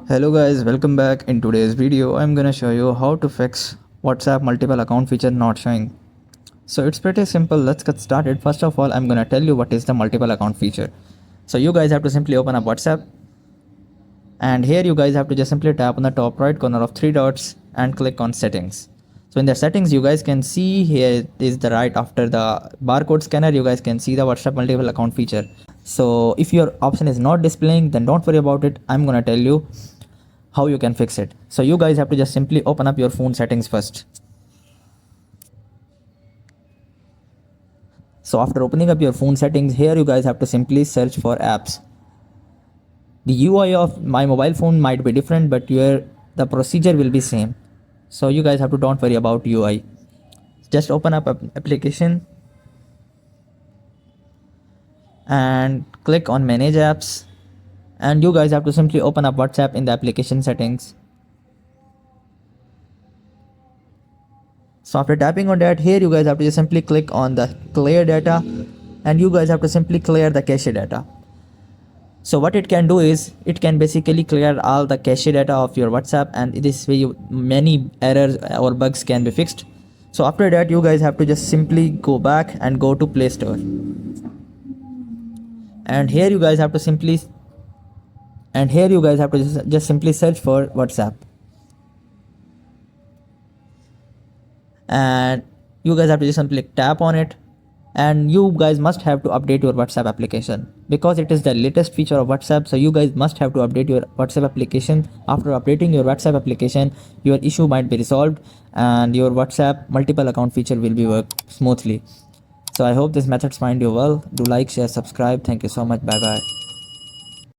Hello guys, welcome back. In today's video I'm gonna show you how to fix WhatsApp multiple account feature not showing. So it's pretty simple. Let's get started. First of all, I'm gonna tell you what is the multiple account feature. So you guys have to simply open up WhatsApp, and here you guys have to just simply tap on the top right corner of three dots and click on settings. So in the settings, you guys can see here is the right after the barcode scanner, you guys can see the WhatsApp multiple account feature. So if your option is not displaying, then don't worry about it. I'm gonna tell you how you can fix it. So you guys have to just simply open up your phone settings first. So after opening up your phone settings, here you guys have to simply search for apps. The UI of my mobile phone might be different, but the procedure will be same. So you guys have to don't worry about UI. Just open up application and click on manage apps, and you guys have to simply open up WhatsApp in the application settings. So after tapping on that, here you guys have to just simply click on the clear data, and you guys have to simply clear the cache data. So what it can do is it can basically clear all the cache data of your WhatsApp, and this way many errors or bugs can be fixed. So after that, you guys have to just simply go back and go to Play Store, and here you guys have to simply just simply search for WhatsApp, and you guys have to just simply tap on it, and you guys must have to update your WhatsApp application because it is the latest feature of WhatsApp. So you guys must have to update your WhatsApp application. After updating your WhatsApp application, your issue might be resolved and your WhatsApp multiple account feature will be work smoothly. So I hope this methods find you well. Do like, share, subscribe. Thank you so much. Bye bye.